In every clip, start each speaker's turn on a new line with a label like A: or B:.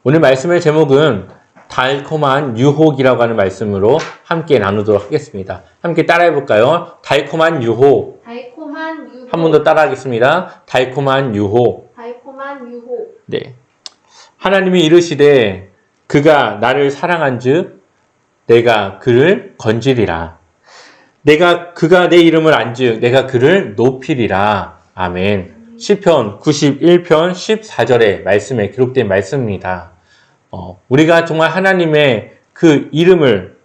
A: 오늘 말씀의 제목은 달콤한 유혹이라고 하는 말씀으로 함께 나누도록 하겠습니다. 함께 따라해 볼까요? 달콤한 유혹.
B: 달콤한 유혹.
A: 한 번 더 따라하겠습니다. 달콤한 유혹.
B: 달콤한 유혹.
A: 네. 하나님이 이르시되 그가 나를 사랑한즉 내가 그를 건지리라. 그가 내 이름을 안즉 내가 그를 높이리라. 아멘. 시편 91편 14절의 말씀에 기록된 말씀입니다. 우리가 정말 하나님의 그 이름을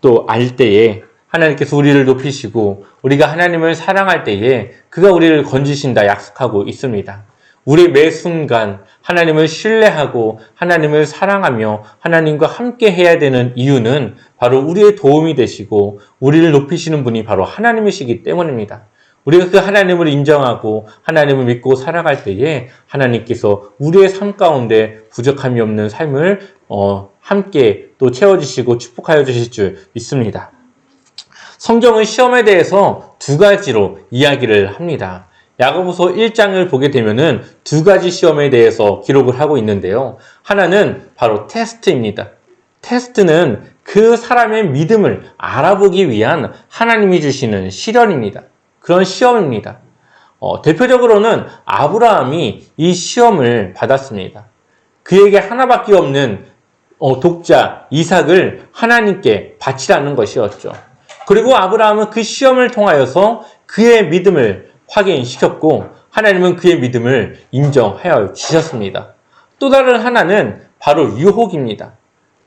A: 또 알 때에 하나님께서 우리를 높이시고 우리가 하나님을 사랑할 때에 그가 우리를 건지신다 약속하고 있습니다. 우리 매 순간 하나님을 신뢰하고 하나님을 사랑하며 하나님과 함께 해야 되는 이유는 바로 우리의 도움이 되시고 우리를 높이시는 분이 바로 하나님이시기 때문입니다. 우리가 그 하나님을 인정하고 하나님을 믿고 살아갈 때에 하나님께서 우리의 삶 가운데 부족함이 없는 삶을 함께 또 채워주시고 축복하여 주실 줄 믿습니다. 성경은 시험에 대해서 두 가지로 이야기를 합니다. 야고보서 1장을 보게 되면은 두 가지 시험에 대해서 기록을 하고 있는데요. 하나는 바로 테스트입니다. 테스트는 그 사람의 믿음을 알아보기 위한 하나님이 주시는 시련입니다. 그런 시험입니다. 대표적으로는 아브라함이 이 시험을 받았습니다. 그에게 하나밖에 없는 독자 이삭을 하나님께 바치라는 것이었죠. 그리고 아브라함은 그 시험을 통하여서 그의 믿음을 확인시켰고 하나님은 그의 믿음을 인정하여 주셨습니다. 또 다른 하나는 바로 유혹입니다.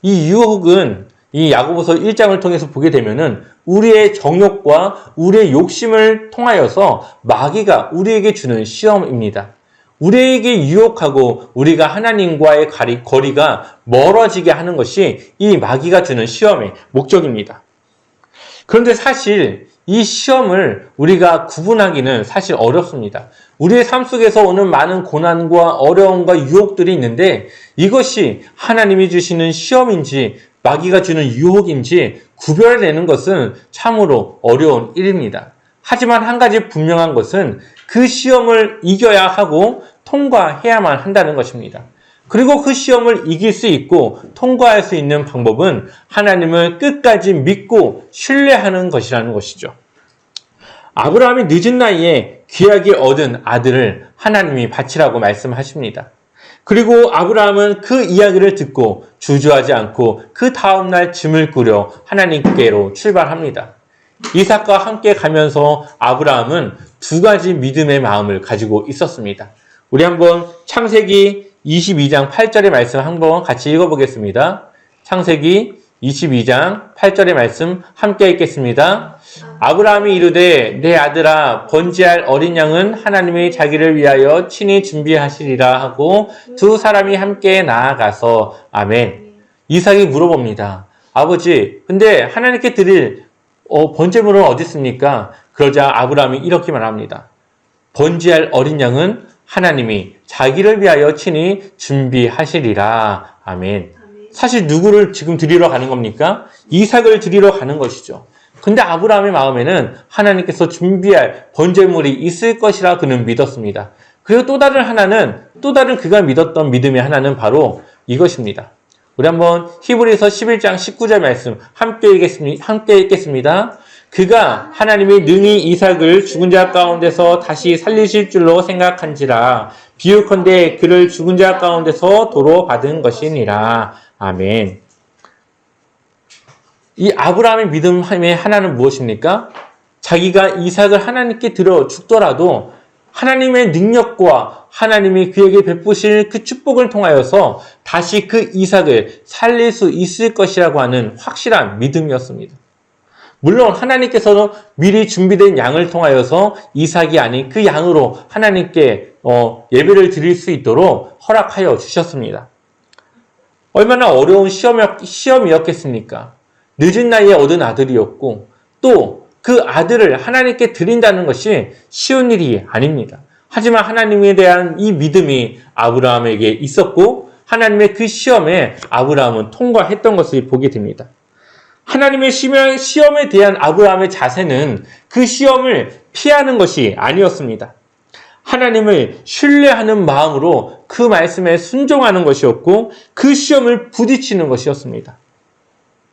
A: 이 유혹은 이 야고보서 1장을 통해서 보게 되면은 우리의 정욕과 우리의 욕심을 통하여서 마귀가 우리에게 주는 시험입니다. 우리에게 유혹하고 우리가 하나님과의 거리가 멀어지게 하는 것이 이 마귀가 주는 시험의 목적입니다. 그런데 사실 이 시험을 우리가 구분하기는 사실 어렵습니다. 우리의 삶 속에서 오는 많은 고난과 어려움과 유혹들이 있는데 이것이 하나님이 주시는 시험인지 마귀가 주는 유혹인지 구별내는 것은 참으로 어려운 일입니다. 하지만 한 가지 분명한 것은 그 시험을 이겨야 하고 통과해야만 한다는 것입니다. 그리고 그 시험을 이길 수 있고 통과할 수 있는 방법은 하나님을 끝까지 믿고 신뢰하는 것이라는 것이죠. 아브라함이 늦은 나이에 귀하게 얻은 아들을 하나님이 바치라고 말씀하십니다. 그리고 아브라함은 그 이야기를 듣고 주저하지 않고 그 다음날 짐을 꾸려 하나님께로 출발합니다. 이삭과 함께 가면서 아브라함은 두 가지 믿음의 마음을 가지고 있었습니다. 우리 한번 창세기 22장 8절의 말씀 한번 같이 읽어보겠습니다. 창세기 22장 8절의 말씀 함께 읽겠습니다. 아브라함이 이르되 내 아들아 번제할 어린 양은 하나님이 자기를 위하여 친히 준비하시리라 하고 두 사람이 함께 나아가서 아멘. 이삭이 물어봅니다. 아버지 근데 하나님께 드릴 번제물은 어디 있습니까? 그러자 아브라함이 이렇게 말합니다. 번제할 어린 양은 하나님이 자기를 위하여 친히 준비하시리라. 아멘. 사실 누구를 지금 드리러 가는 겁니까? 이삭을 드리러 가는 것이죠. 근데 아브라함의 마음에는 하나님께서 준비할 번제물이 있을 것이라 그는 믿었습니다. 그리고 또 다른 그가 믿었던 믿음의 하나는 바로 이것입니다. 우리 한번 히브리서 11장 19절 말씀 함께 읽겠습니다. 그가 하나님이 능히 이삭을 죽은 자 가운데서 다시 살리실 줄로 생각한지라 비유컨대 그를 죽은 자 가운데서 도로 받은 것이니라. 아멘. 이 아브라함의 믿음의 하나는 무엇입니까? 자기가 이삭을 하나님께 드려 죽더라도 하나님의 능력과 하나님이 그에게 베푸실 그 축복을 통하여서 다시 그 이삭을 살릴 수 있을 것이라고 하는 확실한 믿음이었습니다. 물론 하나님께서는 미리 준비된 양을 통하여서 이삭이 아닌 그 양으로 하나님께 예배를 드릴 수 있도록 허락하여 주셨습니다. 얼마나 어려운 시험이었겠습니까? 늦은 나이에 얻은 아들이었고 또 그 아들을 하나님께 드린다는 것이 쉬운 일이 아닙니다. 하지만 하나님에 대한 이 믿음이 아브라함에게 있었고 하나님의 그 시험에 아브라함은 통과했던 것을 보게 됩니다. 하나님의 시험에 대한 아브라함의 자세는 그 시험을 피하는 것이 아니었습니다. 하나님을 신뢰하는 마음으로 그 말씀에 순종하는 것이었고 그 시험을 부딪히는 것이었습니다.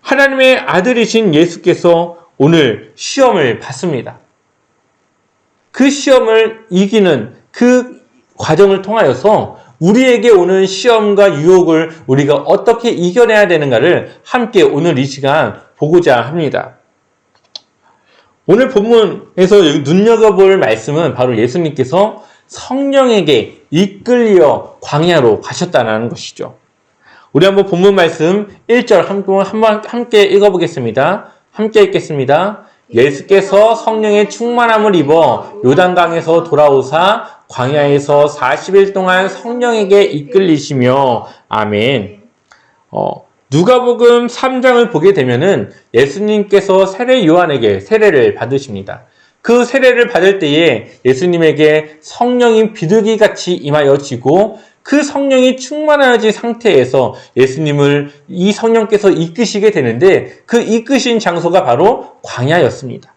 A: 하나님의 아들이신 예수께서 오늘 시험을 받습니다. 그 시험을 이기는 그 과정을 통하여서 우리에게 오는 시험과 유혹을 우리가 어떻게 이겨내야 되는가를 함께 오늘 이 시간 보고자 합니다. 오늘 본문에서 눈여겨볼 말씀은 바로 예수님께서 성령에게 이끌려 광야로 가셨다는 것이죠. 우리 한번 본문 말씀 1절 함께 읽어보겠습니다. 함께 읽겠습니다. 예수께서 성령의 충만함을 입어 요단강에서 돌아오사 광야에서 40일 동안 성령에게 이끌리시며 아멘. 누가복음 3장을 보게 되면은 예수님께서 세례 요한에게 세례를 받으십니다. 그 세례를 받을 때에 예수님에게 성령이 비둘기같이 임하여지고 그 성령이 충만해진 상태에서 예수님을 이 성령께서 이끄시게 되는데 그 이끄신 장소가 바로 광야였습니다.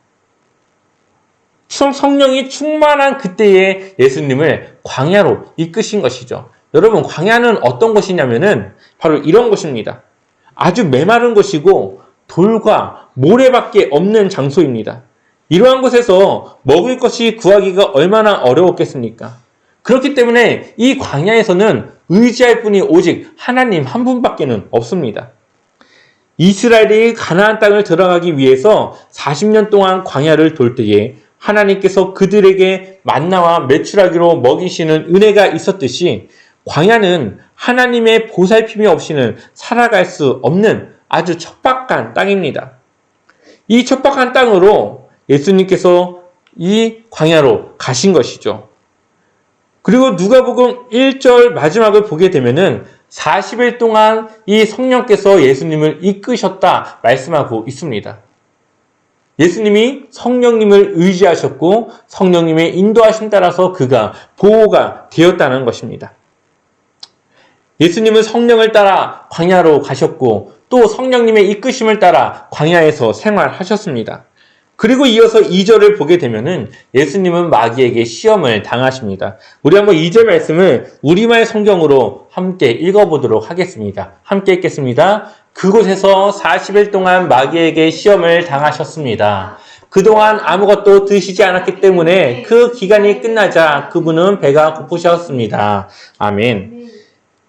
A: 성령이 충만한 그때에 예수님을 광야로 이끄신 것이죠. 여러분, 광야는 어떤 곳이냐면은 바로 이런 곳입니다. 아주 메마른 곳이고 돌과 모래밖에 없는 장소입니다. 이러한 곳에서 먹을 것이 구하기가 얼마나 어려웠겠습니까? 그렇기 때문에 이 광야에서는 의지할 분이 오직 하나님 한 분밖에는 없습니다. 이스라엘이 가나안 땅을 들어가기 위해서 40년 동안 광야를 돌 때에 하나님께서 그들에게 만나와 메추라기로 먹이시는 은혜가 있었듯이 광야는 하나님의 보살핌이 없이는 살아갈 수 없는 아주 척박한 땅입니다. 이 척박한 땅으로 예수님께서 이 광야로 가신 것이죠. 그리고 누가복음 1절 마지막을 보게 되면은 40일 동안 이 성령께서 예수님을 이끄셨다 말씀하고 있습니다. 예수님이 성령님을 의지하셨고 성령님의 인도하심 따라서 그가 보호가 되었다는 것입니다. 예수님은 성령을 따라 광야로 가셨고 또 성령님의 이끄심을 따라 광야에서 생활하셨습니다. 그리고 이어서 2절을 보게 되면은 예수님은 마귀에게 시험을 당하십니다. 우리 한번 2절 말씀을 우리말 성경으로 함께 읽어보도록 하겠습니다. 함께 읽겠습니다. 그곳에서 40일 동안 마귀에게 시험을 당하셨습니다. 그동안 아무것도 드시지 않았기 때문에 그 기간이 끝나자 그분은 배가 고프셨습니다. 아멘.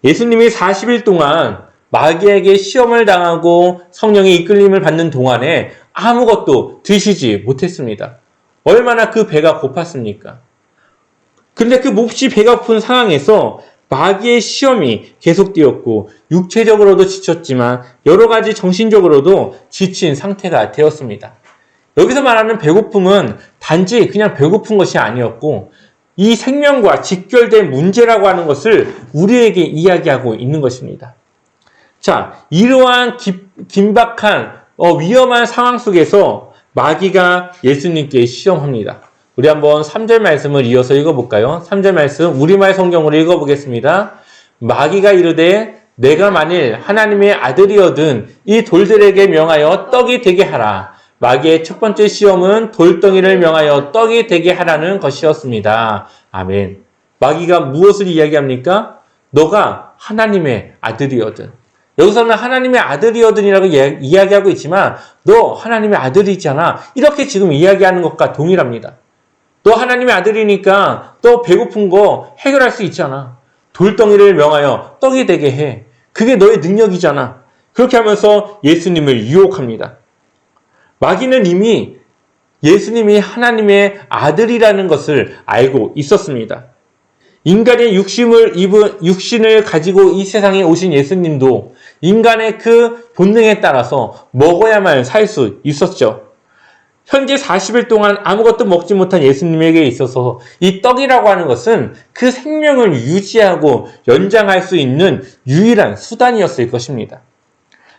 A: 예수님이 40일 동안 마귀에게 시험을 당하고 성령의 이끌림을 받는 동안에 아무것도 드시지 못했습니다. 얼마나 그 배가 고팠습니까? 그런데 그 몹시 배가 고픈 상황에서 마귀의 시험이 계속되었고 육체적으로도 지쳤지만 여러 가지 정신적으로도 지친 상태가 되었습니다. 여기서 말하는 배고픔은 단지 그냥 배고픈 것이 아니었고 이 생명과 직결된 문제라고 하는 것을 우리에게 이야기하고 있는 것입니다. 자, 이러한 긴박한 위험한 상황 속에서 마귀가 예수님께 시험합니다. 우리 한번 3절 말씀을 이어서 읽어볼까요? 3절 말씀 우리말 성경으로 읽어보겠습니다. 마귀가 이르되 내가 만일 하나님의 아들이거든 이 돌들에게 명하여 떡이 되게 하라. 마귀의 첫 번째 시험은 돌덩이를 명하여 떡이 되게 하라는 것이었습니다. 아멘. 마귀가 무엇을 이야기합니까? 너가 하나님의 아들이거든. 여기서는 하나님의 아들이거든이라고 이야기하고 있지만 너 하나님의 아들이잖아. 이렇게 지금 이야기하는 것과 동일합니다. 너 하나님의 아들이니까 너 배고픈 거 해결할 수 있잖아. 돌덩이를 명하여 떡이 되게 해. 그게 너의 능력이잖아. 그렇게 하면서 예수님을 유혹합니다. 마귀는 이미 예수님이 하나님의 아들이라는 것을 알고 있었습니다. 인간의 육신을 가지고 이 세상에 오신 예수님도 인간의 그 본능에 따라서 먹어야만 살 수 있었죠. 현재 40일 동안 아무것도 먹지 못한 예수님에게 있어서 이 떡이라고 하는 것은 그 생명을 유지하고 연장할 수 있는 유일한 수단이었을 것입니다.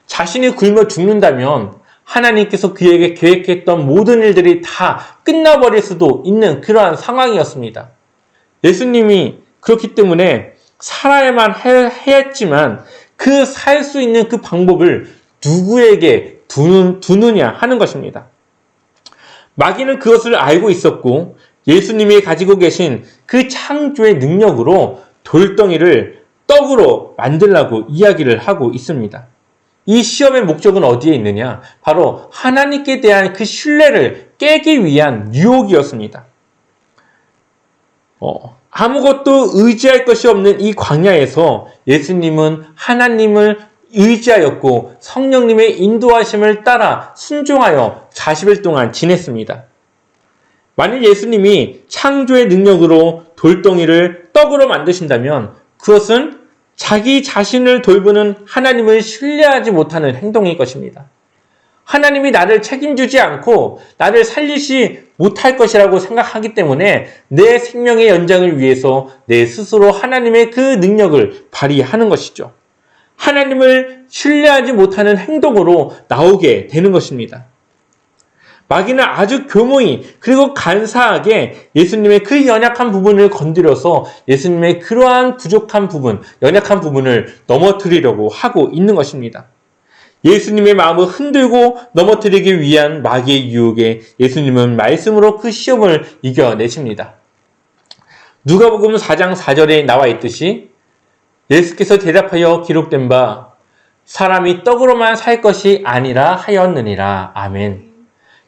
A: 자신이 굶어 죽는다면 하나님께서 그에게 계획했던 모든 일들이 다 끝나버릴 수도 있는 그러한 상황이었습니다. 예수님이 그렇기 때문에 살아야만 했지만 그 살 수 있는 그 방법을 누구에게 두느냐 하는 것입니다. 마귀는 그것을 알고 있었고 예수님이 가지고 계신 그 창조의 능력으로 돌덩이를 떡으로 만들라고 이야기를 하고 있습니다. 이 시험의 목적은 어디에 있느냐? 바로 하나님께 대한 그 신뢰를 깨기 위한 유혹이었습니다. 아무것도 의지할 것이 없는 이 광야에서 예수님은 하나님을 의지하였고 성령님의 인도하심을 따라 순종하여 40일 동안 지냈습니다. 만일 예수님이 창조의 능력으로 돌덩이를 떡으로 만드신다면 그것은 자기 자신을 돌보는 하나님을 신뢰하지 못하는 행동일 것입니다. 하나님이 나를 책임지지 않고 나를 살리지 못할 것이라고 생각하기 때문에 내 생명의 연장을 위해서 내 스스로 하나님의 그 능력을 발휘하는 것이죠. 하나님을 신뢰하지 못하는 행동으로 나오게 되는 것입니다. 마귀는 아주 교묘히 그리고 간사하게 예수님의 그 연약한 부분을 건드려서 예수님의 그러한 부족한 부분, 연약한 부분을 넘어뜨리려고 하고 있는 것입니다. 예수님의 마음을 흔들고 넘어뜨리기 위한 마귀의 유혹에 예수님은 말씀으로 그 시험을 이겨내십니다. 누가복음 4장 4절에 나와 있듯이 예수께서 대답하여 기록된 바 사람이 떡으로만 살 것이 아니라 하였느니라. 아멘.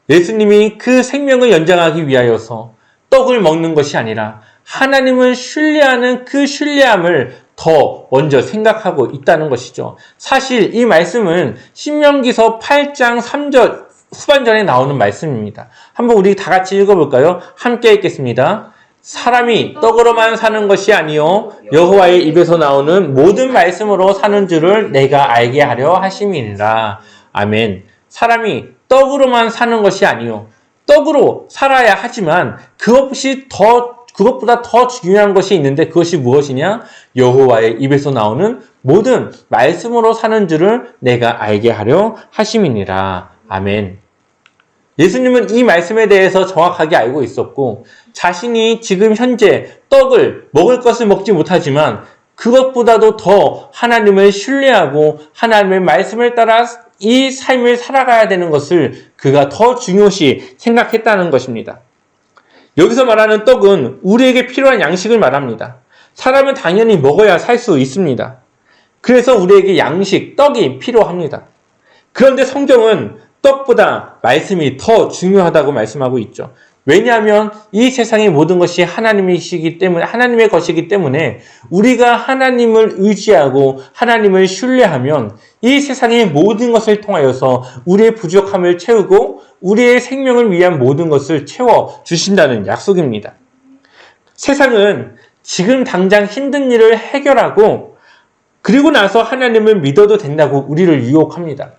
A: 예수님이 그 생명을 연장하기 위하여서 떡을 먹는 것이 아니라 하나님을 신뢰하는 그 신뢰함을 더 먼저 생각하고 있다는 것이죠. 사실 이 말씀은 신명기서 8장 3절 후반전에 나오는 말씀입니다. 한번 우리 다 같이 읽어볼까요? 함께 읽겠습니다. 사람이 떡으로만 사는 것이 아니요 여호와의 입에서 나오는 모든 말씀으로 사는 줄을 내가 알게 하려 하심이니라. 아멘. 사람이 떡으로만 사는 것이 아니요 떡으로 살아야 하지만 그것보다 더 중요한 것이 있는데 그것이 무엇이냐? 여호와의 입에서 나오는 모든 말씀으로 사는 줄을 내가 알게 하려 하심이니라. 아멘. 예수님은 이 말씀에 대해서 정확하게 알고 있었고 자신이 지금 현재 떡을 먹을 것을 먹지 못하지만 그것보다도 더 하나님을 신뢰하고 하나님의 말씀을 따라 이 삶을 살아가야 되는 것을 그가 더 중요시 생각했다는 것입니다. 여기서 말하는 떡은 우리에게 필요한 양식을 말합니다. 사람은 당연히 먹어야 살 수 있습니다. 그래서 우리에게 양식, 떡이 필요합니다. 그런데 성경은 떡보다 말씀이 더 중요하다고 말씀하고 있죠. 왜냐하면 이 세상의 모든 것이 하나님의 것이기 때문에 우리가 하나님을 의지하고 하나님을 신뢰하면 이 세상의 모든 것을 통하여서 우리의 부족함을 채우고 우리의 생명을 위한 모든 것을 채워주신다는 약속입니다. 세상은 지금 당장 힘든 일을 해결하고 그리고 나서 하나님을 믿어도 된다고 우리를 유혹합니다.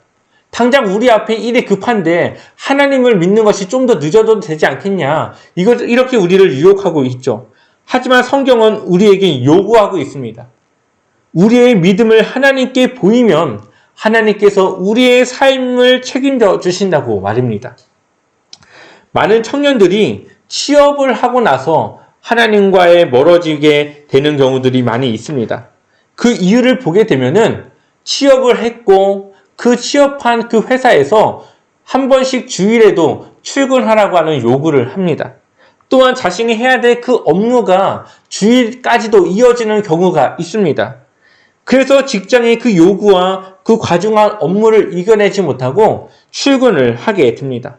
A: 당장 우리 앞에 일이 급한데 하나님을 믿는 것이 좀 더 늦어도 되지 않겠냐. 이렇게 우리를 유혹하고 있죠. 하지만 성경은 우리에게 요구하고 있습니다. 우리의 믿음을 하나님께 보이면 하나님께서 우리의 삶을 책임져 주신다고 말입니다. 많은 청년들이 취업을 하고 나서 하나님과의 멀어지게 되는 경우들이 많이 있습니다. 그 이유를 보게 되면은 취업을 했고 그 취업한 그 회사에서 한 번씩 주일에도 출근하라고 하는 요구를 합니다. 또한 자신이 해야 될 그 업무가 주일까지도 이어지는 경우가 있습니다. 그래서 직장의 그 요구와 그 과중한 업무를 이겨내지 못하고 출근을 하게 됩니다.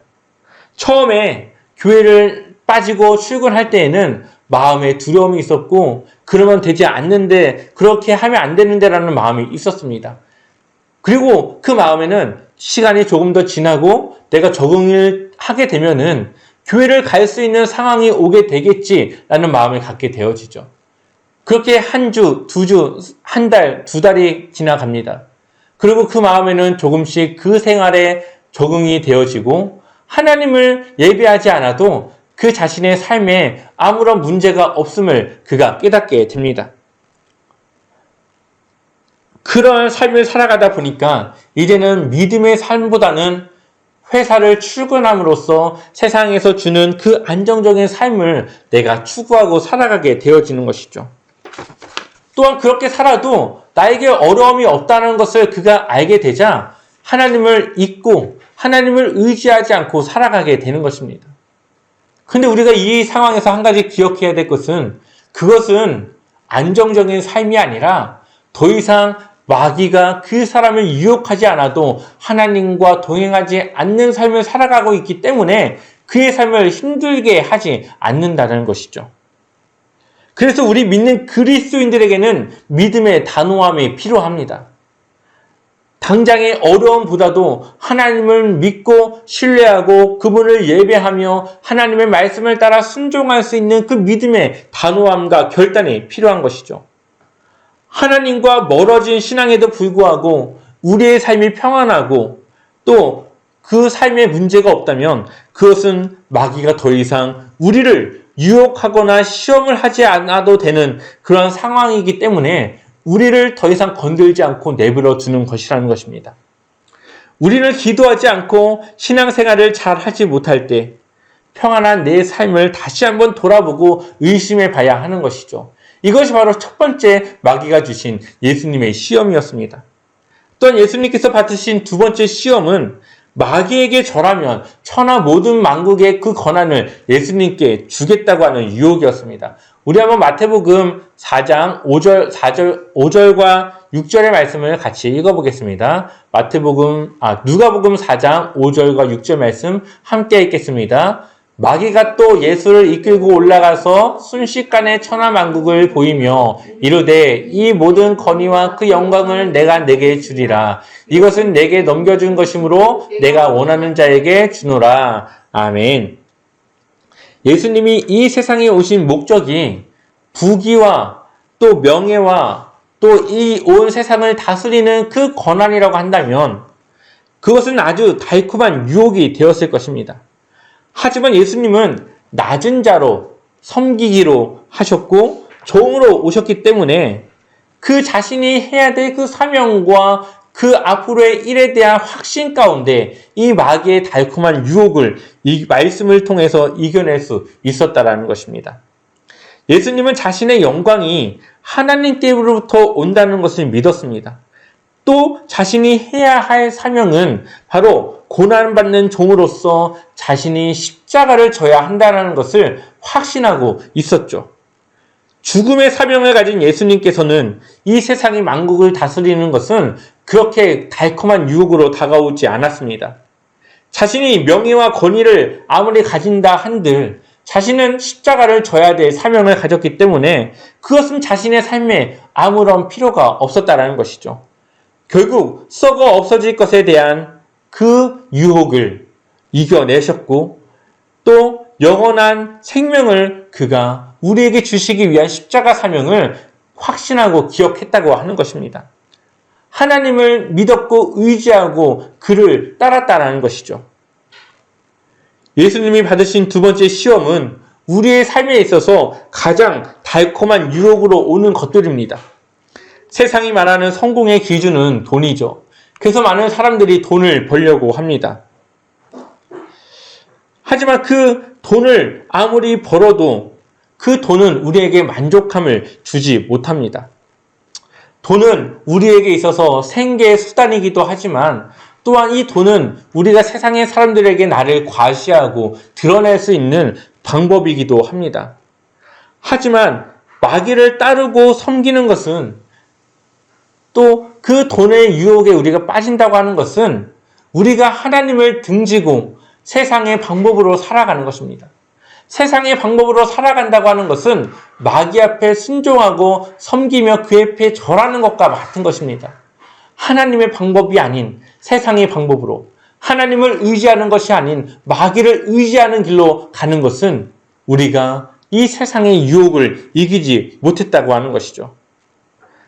A: 처음에 교회를 빠지고 출근할 때에는 마음에 두려움이 있었고 그러면 되지 않는데 그렇게 하면 안 되는데라는 마음이 있었습니다. 그리고 그 마음에는 시간이 조금 더 지나고 내가 적응을 하게 되면은 교회를 갈 수 있는 상황이 오게 되겠지라는 마음을 갖게 되어지죠. 그렇게 한 주, 두 주, 한 달, 두 달이 지나갑니다. 그리고 그 마음에는 조금씩 그 생활에 적응이 되어지고 하나님을 예배하지 않아도 그 자신의 삶에 아무런 문제가 없음을 그가 깨닫게 됩니다. 그런 삶을 살아가다 보니까 이제는 믿음의 삶보다는 회사를 출근함으로써 세상에서 주는 그 안정적인 삶을 내가 추구하고 살아가게 되어지는 것이죠. 또한 그렇게 살아도 나에게 어려움이 없다는 것을 그가 알게 되자 하나님을 잊고 하나님을 의지하지 않고 살아가게 되는 것입니다. 근데 우리가 이 상황에서 한 가지 기억해야 될 것은 그것은 안정적인 삶이 아니라 더 이상 마귀가 그 사람을 유혹하지 않아도 하나님과 동행하지 않는 삶을 살아가고 있기 때문에 그의 삶을 힘들게 하지 않는다는 것이죠. 그래서 우리 믿는 그리스도인들에게는 믿음의 단호함이 필요합니다. 당장의 어려움보다도 하나님을 믿고 신뢰하고 그분을 예배하며 하나님의 말씀을 따라 순종할 수 있는 그 믿음의 단호함과 결단이 필요한 것이죠. 하나님과 멀어진 신앙에도 불구하고 우리의 삶이 평안하고 또 그 삶에 문제가 없다면 그것은 마귀가 더 이상 우리를 유혹하거나 시험을 하지 않아도 되는 그런 상황이기 때문에 우리를 더 이상 건들지 않고 내버려 두는 것이라는 것입니다. 우리는 기도하지 않고 신앙생활을 잘 하지 못할 때 평안한 내 삶을 다시 한번 돌아보고 의심해 봐야 하는 것이죠. 이것이 바로 첫 번째 마귀가 주신 예수님의 시험이었습니다. 또한 예수님께서 받으신 두 번째 시험은 마귀에게 절하면 천하 모든 만국의 그 권한을 예수님께 주겠다고 하는 유혹이었습니다. 우리 한번 마태복음 4장 5절과 6절의 말씀을 같이 읽어보겠습니다. 누가복음 4장 5절과 6절 말씀 함께 읽겠습니다. 마귀가 또 예수를 이끌고 올라가서 순식간에 천하만국을 보이며 이르되 이 모든 권위와 그 영광을 내가 내게 주리라. 이것은 내게 넘겨준 것이므로 내가 원하는 자에게 주노라. 아멘. 예수님이 이 세상에 오신 목적이 부귀와 또 명예와 또 이 온 세상을 다스리는 그 권한이라고 한다면 그것은 아주 달콤한 유혹이 되었을 것입니다. 하지만 예수님은 낮은 자로 섬기기로 하셨고 종으로 오셨기 때문에 그 자신이 해야 될 그 사명과 그 앞으로의 일에 대한 확신 가운데 이 마귀의 달콤한 유혹을 이 말씀을 통해서 이겨낼 수 있었다라는 것입니다. 예수님은 자신의 영광이 하나님께로부터 온다는 것을 믿었습니다. 또 자신이 해야 할 사명은 바로 고난받는 종으로서 자신이 십자가를 져야 한다는 것을 확신하고 있었죠. 죽음의 사명을 가진 예수님께서는 이 세상의 만국을 다스리는 것은 그렇게 달콤한 유혹으로 다가오지 않았습니다. 자신이 명예와 권위를 아무리 가진다 한들 자신은 십자가를 져야 될 사명을 가졌기 때문에 그것은 자신의 삶에 아무런 필요가 없었다는 것이죠. 결국 썩어 없어질 것에 대한 그 유혹을 이겨내셨고 또 영원한 생명을 그가 우리에게 주시기 위한 십자가 사명을 확신하고 기억했다고 하는 것입니다. 하나님을 믿었고 의지하고 그를 따랐다는 것이죠. 예수님이 받으신 두 번째 시험은 우리의 삶에 있어서 가장 달콤한 유혹으로 오는 것들입니다. 세상이 말하는 성공의 기준은 돈이죠. 그래서 많은 사람들이 돈을 벌려고 합니다. 하지만 그 돈을 아무리 벌어도 그 돈은 우리에게 만족함을 주지 못합니다. 돈은 우리에게 있어서 생계의 수단이기도 하지만 또한 이 돈은 우리가 세상의 사람들에게 나를 과시하고 드러낼 수 있는 방법이기도 합니다. 하지만 마귀를 따르고 섬기는 것은 또 그 돈의 유혹에 우리가 빠진다고 하는 것은 우리가 하나님을 등지고 세상의 방법으로 살아가는 것입니다. 세상의 방법으로 살아간다고 하는 것은 마귀 앞에 순종하고 섬기며 그 앞에 절하는 것과 같은 것입니다. 하나님의 방법이 아닌 세상의 방법으로 하나님을 의지하는 것이 아닌 마귀를 의지하는 길로 가는 것은 우리가 이 세상의 유혹을 이기지 못했다고 하는 것이죠.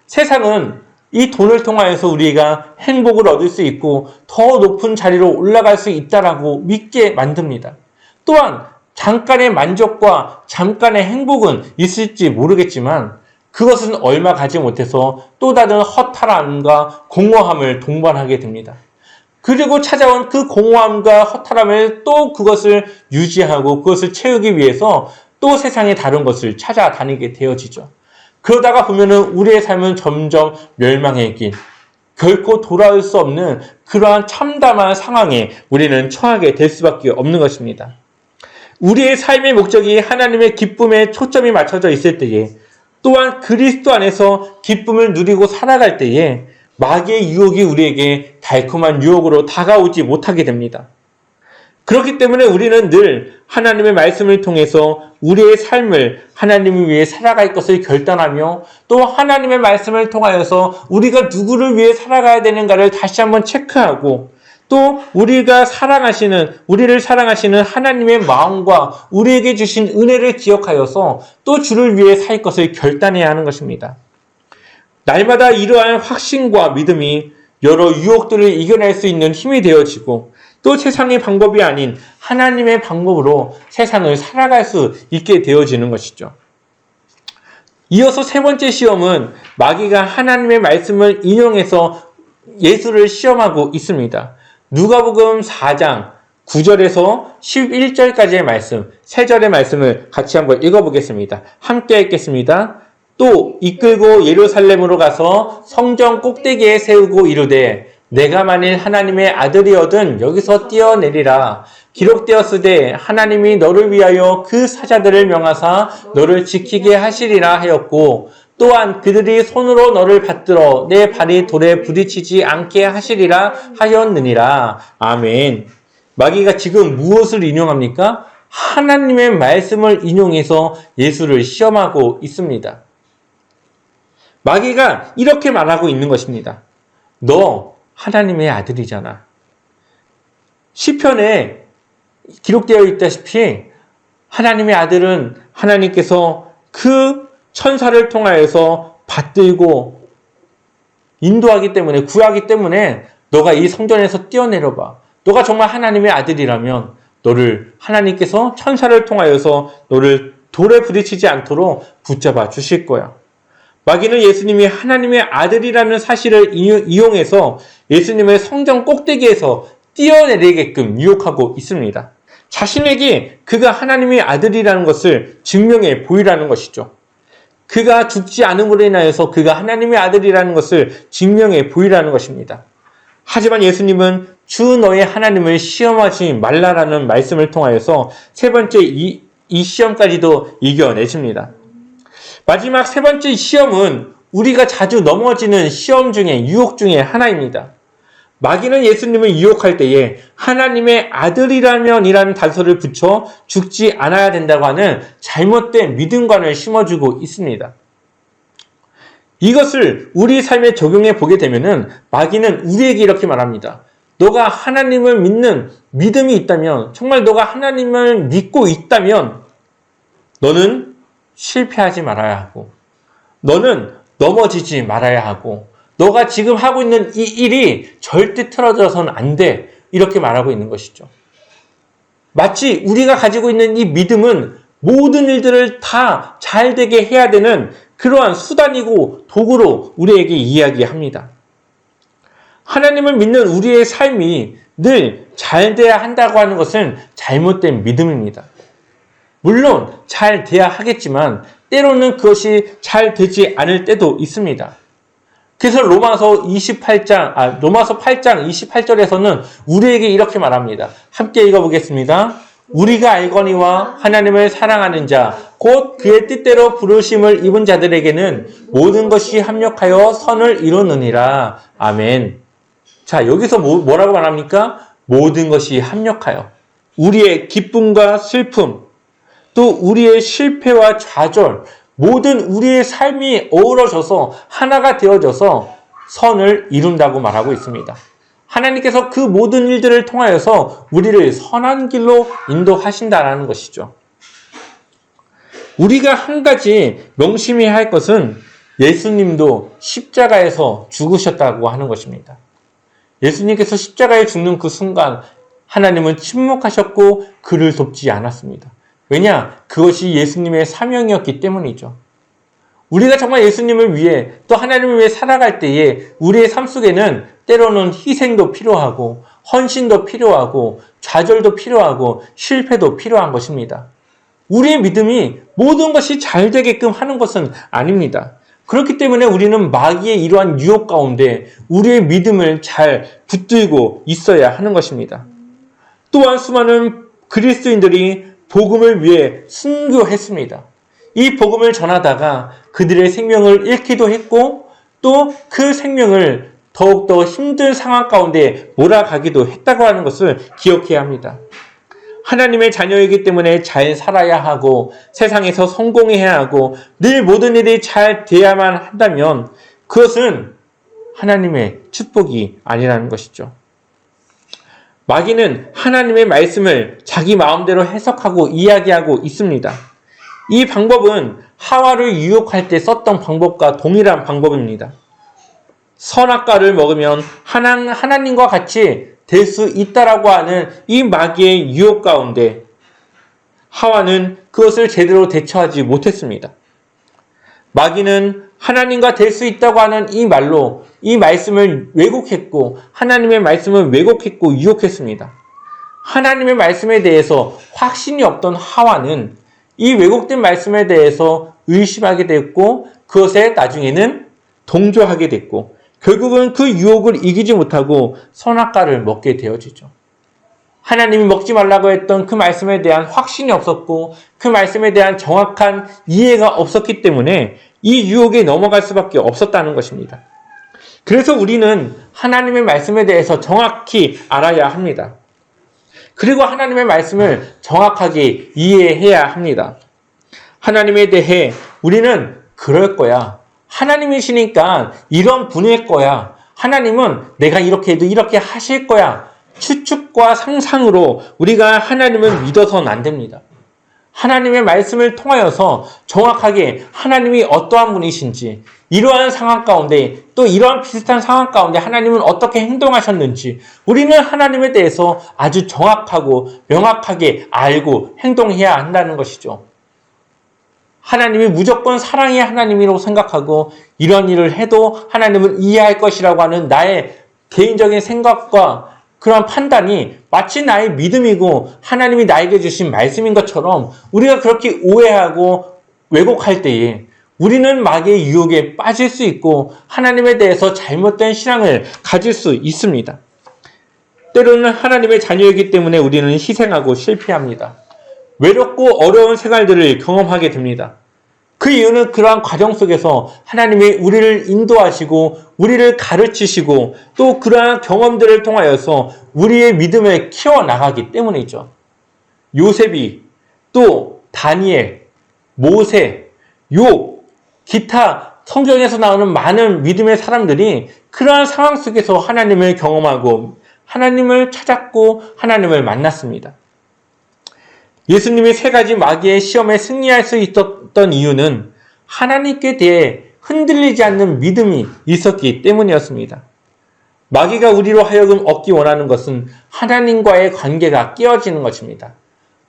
A: 세상은 이 돈을 통하여서 우리가 행복을 얻을 수 있고 더 높은 자리로 올라갈 수 있다라고 믿게 만듭니다. 또한 잠깐의 만족과 잠깐의 행복은 있을지 모르겠지만 그것은 얼마 가지 못해서 또 다른 허탈함과 공허함을 동반하게 됩니다. 그리고 찾아온 그 공허함과 허탈함을 또 그것을 유지하고 그것을 채우기 위해서 또 세상의 다른 것을 찾아다니게 되어지죠. 그러다가 보면은 우리의 삶은 점점 멸망의 길, 결코 돌아올 수 없는 그러한 참담한 상황에 우리는 처하게 될 수밖에 없는 것입니다. 우리의 삶의 목적이 하나님의 기쁨에 초점이 맞춰져 있을 때에 또한 그리스도 안에서 기쁨을 누리고 살아갈 때에 마귀의 유혹이 우리에게 달콤한 유혹으로 다가오지 못하게 됩니다. 그렇기 때문에 우리는 늘 하나님의 말씀을 통해서 우리의 삶을 하나님을 위해 살아갈 것을 결단하며 또 하나님의 말씀을 통하여서 우리가 누구를 위해 살아가야 되는가를 다시 한번 체크하고 또 우리를 사랑하시는 하나님의 마음과 우리에게 주신 은혜를 기억하여서 또 주를 위해 살 것을 결단해야 하는 것입니다. 날마다 이러한 확신과 믿음이 여러 유혹들을 이겨낼 수 있는 힘이 되어지고 또 세상의 방법이 아닌 하나님의 방법으로 세상을 살아갈 수 있게 되어지는 것이죠. 이어서 세 번째 시험은 마귀가 하나님의 말씀을 인용해서 예수를 시험하고 있습니다. 누가복음 4장 9절에서 11절까지의 말씀, 세 절의 말씀을 같이 한번 읽어보겠습니다. 함께 읽겠습니다. 또 이끌고 예루살렘으로 가서 성전 꼭대기에 세우고 이르되 내가 만일 하나님의 아들이거든 여기서 뛰어내리라. 기록되었으되 하나님이 너를 위하여 그 사자들을 명하사 너를 지키게 하시리라 하였고 또한 그들이 손으로 너를 받들어 내 발이 돌에 부딪히지 않게 하시리라 하였느니라. 아멘. 마귀가 지금 무엇을 인용합니까? 하나님의 말씀을 인용해서 예수를 시험하고 있습니다. 마귀가 이렇게 말하고 있는 것입니다. 너 하나님의 아들이잖아. 시편에 기록되어 있다시피 하나님의 아들은 하나님께서 그 천사를 통하여서 받들고 인도하기 때문에 구하기 때문에 너가 이 성전에서 뛰어내려봐. 너가 정말 하나님의 아들이라면 너를 하나님께서 천사를 통하여서 너를 돌에 부딪히지 않도록 붙잡아 주실 거야. 마귀는 예수님이 하나님의 아들이라는 사실을 이용해서 예수님을 성전 꼭대기에서 뛰어내리게끔 유혹하고 있습니다. 자신에게 그가 하나님의 아들이라는 것을 증명해 보이라는 것이죠. 그가 죽지 않음으로 인하여서 그가 하나님의 아들이라는 것을 증명해 보이라는 것입니다. 하지만 예수님은 주 너의 하나님을 시험하지 말라라는 말씀을 통하여서 세 번째 이 시험까지도 이겨내십니다. 마지막 세 번째 시험은 우리가 자주 넘어지는 시험 중에 유혹 중에 하나입니다. 마귀는 예수님을 유혹할 때에 하나님의 아들이라면이라는 단서를 붙여 죽지 않아야 된다고 하는 잘못된 믿음관을 심어주고 있습니다. 이것을 우리 삶에 적용해 보게 되면은 마귀는 우리에게 이렇게 말합니다. 너가 하나님을 믿는 믿음이 있다면, 정말 너가 하나님을 믿고 있다면 너는 실패하지 말아야 하고 너는 넘어지지 말아야 하고 너가 지금 하고 있는 이 일이 절대 틀어져서는 안 돼. 이렇게 말하고 있는 것이죠. 마치 우리가 가지고 있는 이 믿음은 모든 일들을 다 잘 되게 해야 되는 그러한 수단이고 도구로 우리에게 이야기합니다. 하나님을 믿는 우리의 삶이 늘 잘 돼야 한다고 하는 것은 잘못된 믿음입니다. 물론 잘 돼야 하겠지만 때로는 그것이 잘 되지 않을 때도 있습니다. 그래서 로마서 8장 28절에서는 우리에게 이렇게 말합니다. 함께 읽어보겠습니다. 우리가 알거니와 하나님을 사랑하는 자, 곧 그의 뜻대로 부르심을 입은 자들에게는 모든 것이 합력하여 선을 이루느니라. 아멘. 자, 여기서 뭐라고 말합니까? 모든 것이 합력하여. 우리의 기쁨과 슬픔, 또 우리의 실패와 좌절, 모든 우리의 삶이 어우러져서 하나가 되어져서 선을 이룬다고 말하고 있습니다. 하나님께서 그 모든 일들을 통하여서 우리를 선한 길로 인도하신다라는 것이죠. 우리가 한 가지 명심해야 할 것은 예수님도 십자가에서 죽으셨다고 하는 것입니다. 예수님께서 십자가에 죽는 그 순간 하나님은 침묵하셨고 그를 돕지 않았습니다. 왜냐? 그것이 예수님의 사명이었기 때문이죠. 우리가 정말 예수님을 위해 또 하나님을 위해 살아갈 때에 우리의 삶 속에는 때로는 희생도 필요하고 헌신도 필요하고 좌절도 필요하고 실패도 필요한 것입니다. 우리의 믿음이 모든 것이 잘 되게끔 하는 것은 아닙니다. 그렇기 때문에 우리는 마귀의 이러한 유혹 가운데 우리의 믿음을 잘 붙들고 있어야 하는 것입니다. 또한 수많은 그리스도인들이 복음을 위해 순교했습니다. 이 복음을 전하다가 그들의 생명을 잃기도 했고 또 그 생명을 더욱더 힘든 상황 가운데 몰아가기도 했다고 하는 것을 기억해야 합니다. 하나님의 자녀이기 때문에 잘 살아야 하고 세상에서 성공해야 하고 늘 모든 일이 잘 돼야만 한다면 그것은 하나님의 축복이 아니라는 것이죠. 마귀는 하나님의 말씀을 자기 마음대로 해석하고 이야기하고 있습니다. 이 방법은 하와를 유혹할 때 썼던 방법과 동일한 방법입니다. 선악과를 먹으면 하나님과 같이 될 수 있다라고 하는 이 마귀의 유혹 가운데 하와는 그것을 제대로 대처하지 못했습니다. 마귀는 하나님과 될 수 있다고 하는 이 말로 이 말씀을 왜곡했고 하나님의 말씀을 왜곡했고 유혹했습니다. 하나님의 말씀에 대해서 확신이 없던 하와는 이 왜곡된 말씀에 대해서 의심하게 됐고 그것에 나중에는 동조하게 됐고 결국은 그 유혹을 이기지 못하고 선악과를 먹게 되어지죠. 하나님이 먹지 말라고 했던 그 말씀에 대한 확신이 없었고 그 말씀에 대한 정확한 이해가 없었기 때문에 이 유혹에 넘어갈 수밖에 없었다는 것입니다. 그래서 우리는 하나님의 말씀에 대해서 정확히 알아야 합니다. 그리고 하나님의 말씀을 정확하게 이해해야 합니다. 하나님에 대해 우리는 그럴 거야. 하나님이시니까 이런 분일 거야. 하나님은 내가 이렇게 해도 이렇게 하실 거야. 추측과 상상으로 우리가 하나님을 믿어서는 안 됩니다. 하나님의 말씀을 통하여서 정확하게 하나님이 어떠한 분이신지, 이러한 상황 가운데 또 이러한 비슷한 상황 가운데 하나님은 어떻게 행동하셨는지 우리는 하나님에 대해서 아주 정확하고 명확하게 알고 행동해야 한다는 것이죠. 하나님이 무조건 사랑의 하나님이라고 생각하고 이런 일을 해도 하나님은 이해할 것이라고 하는 나의 개인적인 생각과 그런 판단이 마치 나의 믿음이고 하나님이 나에게 주신 말씀인 것처럼 우리가 그렇게 오해하고 왜곡할 때에 우리는 마귀의 유혹에 빠질 수 있고 하나님에 대해서 잘못된 신앙을 가질 수 있습니다. 때로는 하나님의 자녀이기 때문에 우리는 희생하고 실패합니다. 외롭고 어려운 생활들을 경험하게 됩니다. 그 이유는 그러한 과정 속에서 하나님이 우리를 인도하시고 우리를 가르치시고 또 그러한 경험들을 통하여서 우리의 믿음을 키워나가기 때문이죠. 요셉이 또 다니엘, 모세, 욥, 기타 성경에서 나오는 많은 믿음의 사람들이 그러한 상황 속에서 하나님을 경험하고 하나님을 찾았고 하나님을 만났습니다. 예수님이 세 가지 마귀의 시험에 승리할 수 있었던 이유는 하나님께 대해 흔들리지 않는 믿음이 있었기 때문이었습니다. 마귀가 우리로 하여금 얻기 원하는 것은 하나님과의 관계가 깨어지는 것입니다.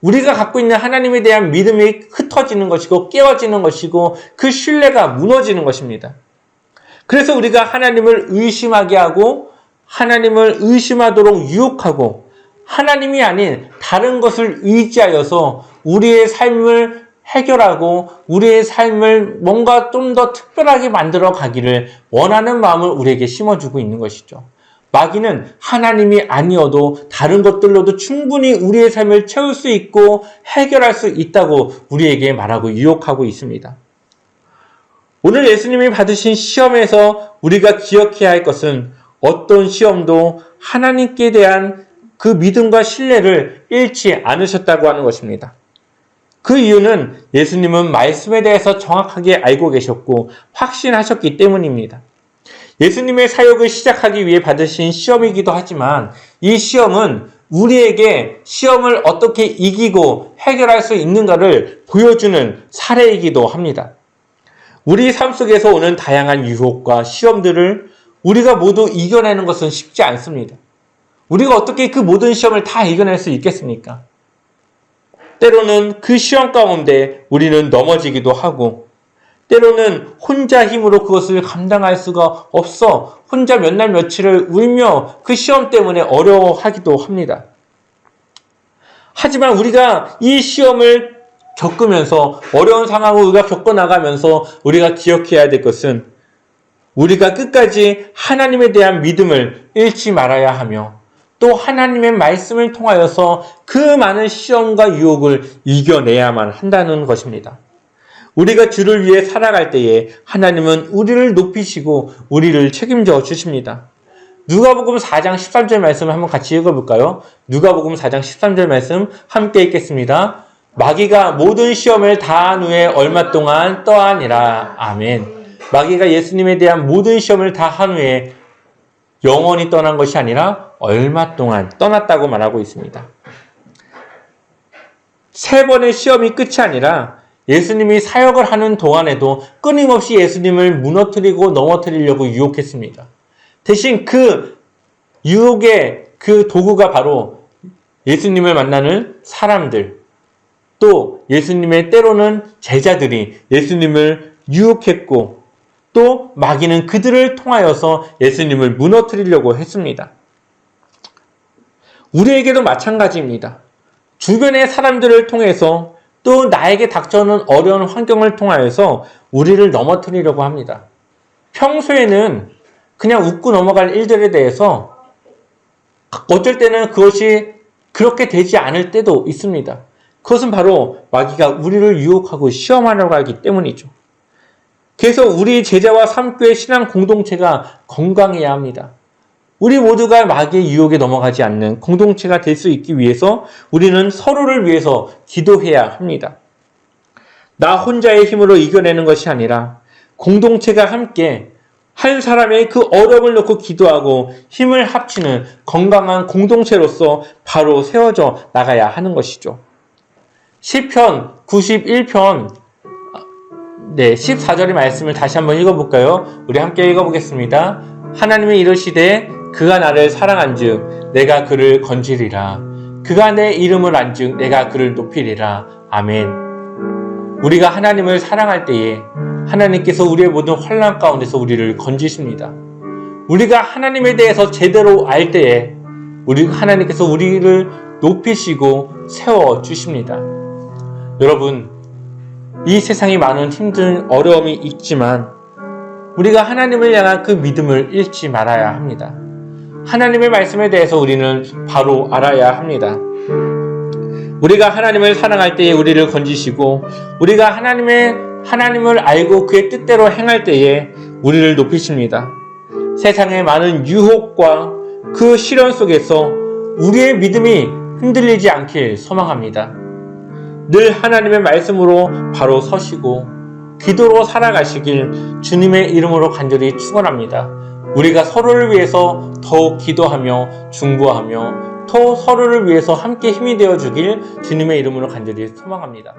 A: 우리가 갖고 있는 하나님에 대한 믿음이 흩어지는 것이고 깨어지는 것이고 그 신뢰가 무너지는 것입니다. 그래서 우리가 하나님을 의심하게 하고 하나님을 의심하도록 유혹하고 하나님이 아닌 다른 것을 의지하여서 우리의 삶을 해결하고 우리의 삶을 뭔가 좀 더 특별하게 만들어 가기를 원하는 마음을 우리에게 심어주고 있는 것이죠. 마귀는 하나님이 아니어도 다른 것들로도 충분히 우리의 삶을 채울 수 있고 해결할 수 있다고 우리에게 말하고 유혹하고 있습니다. 오늘 예수님이 받으신 시험에서 우리가 기억해야 할 것은 어떤 시험도 하나님께 대한 그 믿음과 신뢰를 잃지 않으셨다고 하는 것입니다. 그 이유는 예수님은 말씀에 대해서 정확하게 알고 계셨고 확신하셨기 때문입니다. 예수님의 사역을 시작하기 위해 받으신 시험이기도 하지만 이 시험은 우리에게 시험을 어떻게 이기고 해결할 수 있는가를 보여주는 사례이기도 합니다. 우리 삶 속에서 오는 다양한 유혹과 시험들을 우리가 모두 이겨내는 것은 쉽지 않습니다. 우리가 어떻게 그 모든 시험을 다 이겨낼 수 있겠습니까? 때로는 그 시험 가운데 우리는 넘어지기도 하고 때로는 혼자 힘으로 그것을 감당할 수가 없어 혼자 몇 날 며칠을 울며 그 시험 때문에 어려워하기도 합니다. 하지만 우리가 이 시험을 겪으면서 어려운 상황을 우리가 겪어나가면서 우리가 기억해야 될 것은 우리가 끝까지 하나님에 대한 믿음을 잃지 말아야 하며 또 하나님의 말씀을 통하여서 그 많은 시험과 유혹을 이겨내야만 한다는 것입니다. 우리가 주를 위해 살아갈 때에 하나님은 우리를 높이시고 우리를 책임져 주십니다. 누가복음 4장 13절 말씀을 한번 같이 읽어볼까요? 누가복음 4장 13절 말씀 함께 읽겠습니다. 마귀가 모든 시험을 다한 후에 얼마 동안 떠하니라. 아멘. 마귀가 예수님에 대한 모든 시험을 다한 후에 영원히 떠난 것이 아니라 얼마 동안 떠났다고 말하고 있습니다. 3번의 시험이 끝이 아니라 예수님이 사역을 하는 동안에도 끊임없이 예수님을 무너뜨리고 넘어뜨리려고 유혹했습니다. 대신 그 유혹의 그 도구가 바로 예수님을 만나는 사람들, 또 예수님의 때로는 제자들이 예수님을 유혹했고, 또 마귀는 그들을 통하여서 예수님을 무너뜨리려고 했습니다. 우리에게도 마찬가지입니다. 주변의 사람들을 통해서 또 나에게 닥쳐오는 어려운 환경을 통하여서 우리를 넘어뜨리려고 합니다. 평소에는 그냥 웃고 넘어갈 일들에 대해서 어쩔 때는 그것이 그렇게 되지 않을 때도 있습니다. 그것은 바로 마귀가 우리를 유혹하고 시험하려고 하기 때문이죠. 그래서 우리 제자와 삼교의 신앙 공동체가 건강해야 합니다. 우리 모두가 마귀의 유혹에 넘어가지 않는 공동체가 될 수 있기 위해서 우리는 서로를 위해서 기도해야 합니다. 나 혼자의 힘으로 이겨내는 것이 아니라 공동체가 함께 한 사람의 그 어려움을 놓고 기도하고 힘을 합치는 건강한 공동체로서 바로 세워져 나가야 하는 것이죠. 시편 91편 14절의 말씀을 다시 한번 읽어볼까요? 우리 함께 읽어보겠습니다. 하나님이 이르시되 그가 나를 사랑한즉 내가 그를 건지리라. 그가 내 이름을 안즉 내가 그를 높이리라. 아멘. 우리가 하나님을 사랑할 때에 하나님께서 우리의 모든 환난 가운데서 우리를 건지십니다. 우리가 하나님에 대해서 제대로 알 때에 하나님께서 우리를 높이시고 세워주십니다. 여러분, 이 세상에 많은 힘든 어려움이 있지만 우리가 하나님을 향한 그 믿음을 잃지 말아야 합니다. 하나님의 말씀에 대해서 우리는 바로 알아야 합니다. 우리가 하나님을 사랑할 때에 우리를 건지시고 우리가 하나님을 알고 그의 뜻대로 행할 때에 우리를 높이십니다. 세상의 많은 유혹과 그 시련 속에서 우리의 믿음이 흔들리지 않길 소망합니다. 늘 하나님의 말씀으로 바로 서시고 기도로 살아가시길 주님의 이름으로 간절히 축원합니다. 우리가 서로를 위해서 더욱 기도하며 중보하며 또 서로를 위해서 함께 힘이 되어주길 주님의 이름으로 간절히 소망합니다.